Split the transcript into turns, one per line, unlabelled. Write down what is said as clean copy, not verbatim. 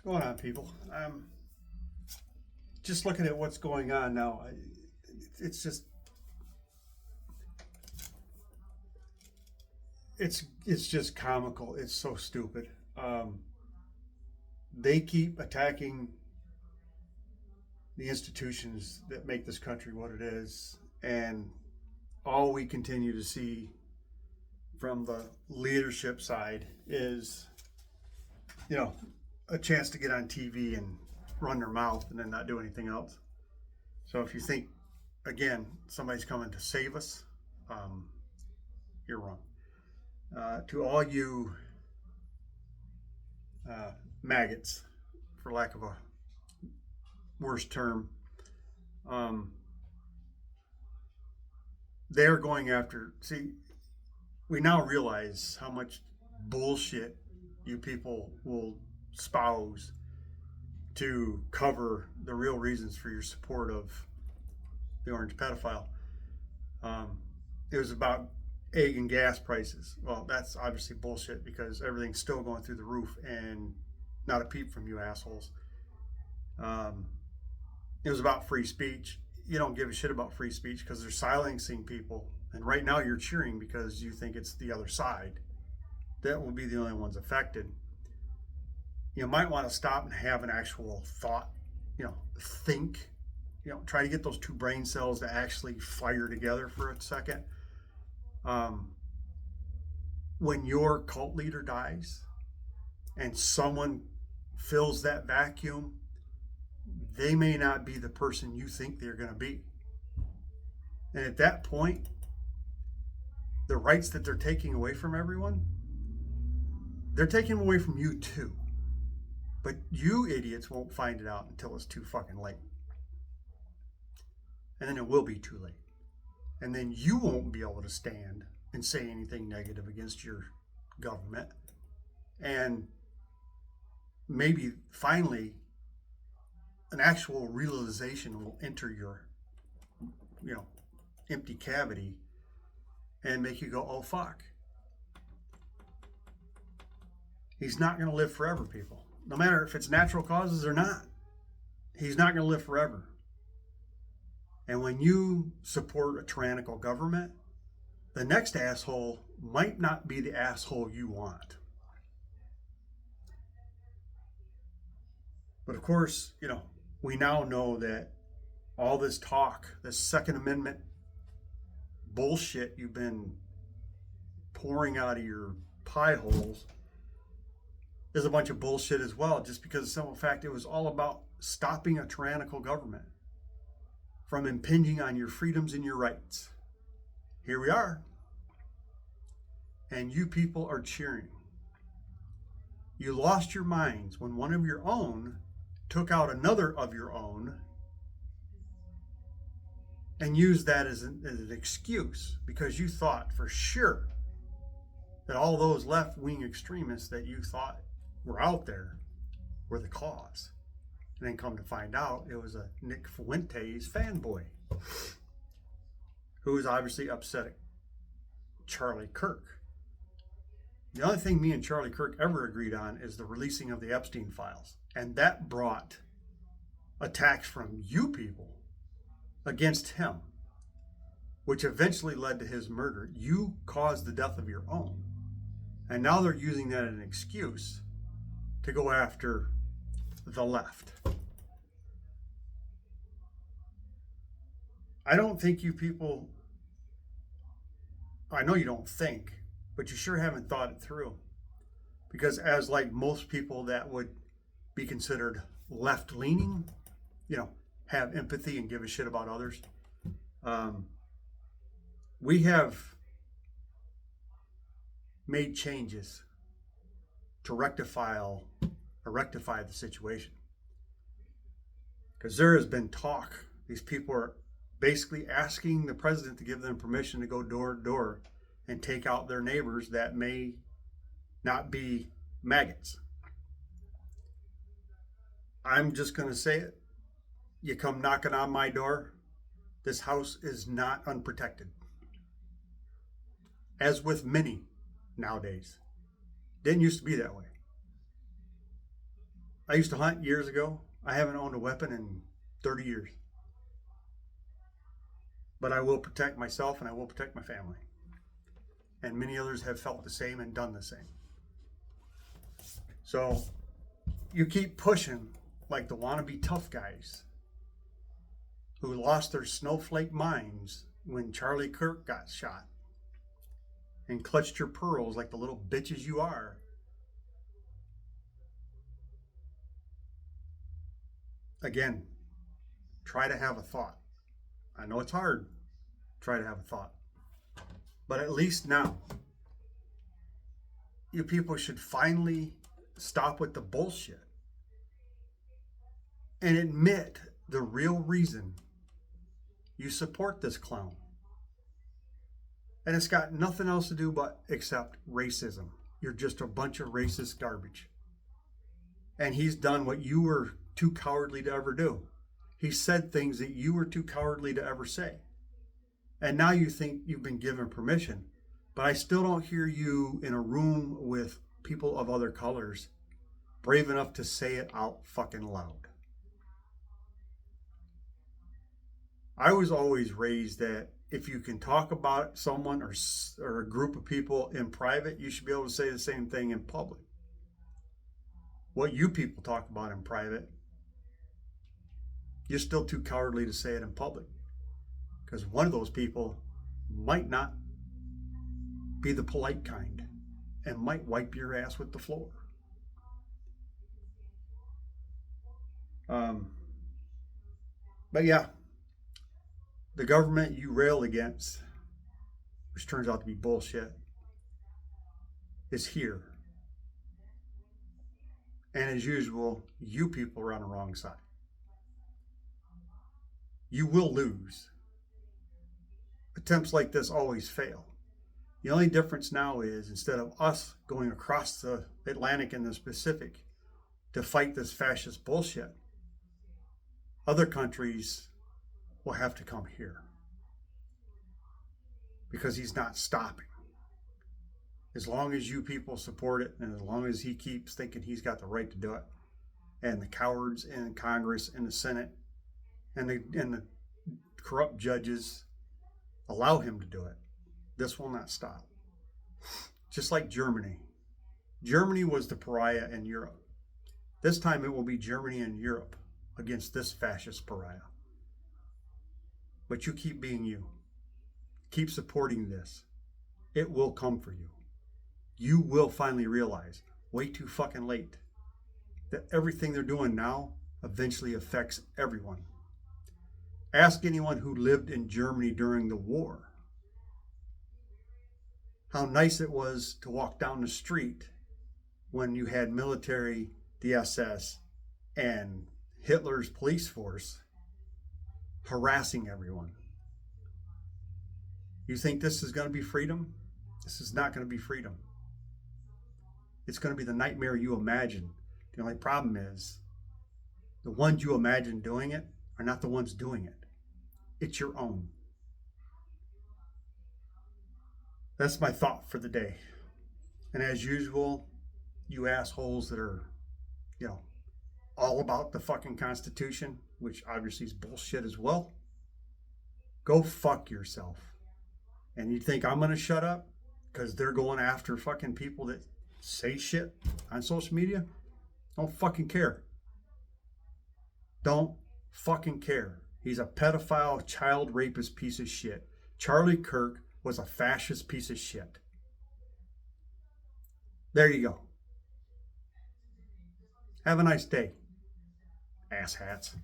What's going on, people? Just looking at what's going on now. It's just it's just comical. It's so stupid. They keep attacking the institutions that make this country what it is, and all we continue to see from the leadership side is, you know, a chance to get on TV and run their mouth and then not do anything else. So if you think, again, somebody's coming to save us, you're wrong. To all you maggots, for lack of a worse term, they're going after. See, we now realize how much bullshit you people will spouse to cover the real reasons for your support of the orange pedophile. It was about egg and gas prices. Well, that's obviously bullshit because everything's still going through the roof and not a peep from you assholes. It was about free speech. You don't give a shit about free speech because they're silencing people. And right now you're cheering because you think it's the other side. That will be the only ones affected. You might want to stop and have an actual thought, think, try to get those two brain cells to actually fire together for a second. When your cult leader dies and someone fills that vacuum, they may not be the person you think they're going to be. And at that point, the rights that they're taking away from everyone, they're taking away from you too. But you idiots won't find it out until it's too fucking late. And then it will be too late. And then you won't be able to stand and say anything negative against your government. And maybe finally an actual realization will enter your, empty cavity and make you go, oh fuck. He's not going to live forever, people. No matter if it's natural causes or not. He's not going to live forever. And when you support a tyrannical government, the next asshole might not be the asshole you want. But of course, we now know that all this talk, this Second Amendment bullshit you've been pouring out of your pie holes is a bunch of bullshit as well, just because of the simple fact it was all about stopping a tyrannical government from impinging on your freedoms and your rights. Here we are. And you people are cheering. You lost your minds when one of your own took out another of your own and used that as an excuse because you thought for sure that all those left-wing extremists that you thought were out there were the cause. And then come to find out it was a Nick Fuentes fanboy who was obviously upset at Charlie Kirk. The only thing me and Charlie Kirk ever agreed on is the releasing of the Epstein files. And that brought attacks from you people against him, which eventually led to his murder. You caused the death of your own. And now they're using that as an excuse to go after the left. I don't think you people, I know you don't think, but you sure haven't thought it through. Because as like most people that would be considered left-leaning, have empathy and give a shit about others, we have made changes to rectify the situation. Because there has been talk. These people are basically asking the president to give them permission to go door to door and take out their neighbors that may not be maggots. I'm just going to say it. You come knocking on my door, this house is not unprotected. As with many nowadays. Didn't used to be that way. I used to hunt years ago. I haven't owned a weapon in 30 years. But I will protect myself and I will protect my family. And many others have felt the same and done the same. So you keep pushing like the wannabe tough guys who lost their snowflake minds when Charlie Kirk got shot and clutched your pearls like the little bitches you are. Again, try to have a thought. I know it's hard. Try to have a thought. But at least now, you people should finally stop with the bullshit and admit the real reason you support this clown. And it's got nothing else to do but except racism. You're just a bunch of racist garbage. And he's done what you were too cowardly to ever do. He said things that you were too cowardly to ever say. And now you think you've been given permission. But I still don't hear you in a room with people of other colors brave enough to say it out fucking loud. I was always raised that if you can talk about someone or a group of people in private, you should be able to say the same thing in public. What you people talk about in private, you're still too cowardly to say it in public. Because one of those people might not be the polite kind and might wipe your ass with the floor. But yeah, the government you rail against, which turns out to be bullshit, is here. And as usual, you people are on the wrong side. You will lose. Attempts like this always fail. The only difference now is instead of us going across the Atlantic and the Pacific to fight this fascist bullshit, other countries will have to come here because he's not stopping. As long as you people support it and as long as he keeps thinking he's got the right to do it, and the cowards in Congress and the Senate and the corrupt judges allow him to do it, this will not stop. Just like Germany. Germany was the pariah in Europe. This time it will be Germany and Europe against this fascist pariah. But you keep being you. Keep supporting this. It will come for you. You will finally realize, way too fucking late, that everything they're doing now eventually affects everyone. Ask anyone who lived in Germany during the war how nice it was to walk down the street when you had military, the SS, and Hitler's police force harassing everyone. You think this is going to be freedom? This is not going to be freedom. It's going to be the nightmare you imagine. The only problem is the ones you imagine doing it are not the ones doing it. It's your own. That's my thought for the day. And as usual, you assholes that are, all about the fucking Constitution, which obviously is bullshit as well, go fuck yourself. And you think I'm going to shut up because they're going after fucking people that say shit on social media? Don't fucking care. Don't fucking care. He's a pedophile, child rapist piece of shit. Charlie Kirk was a fascist piece of shit. There you go. Have a nice day, asshats.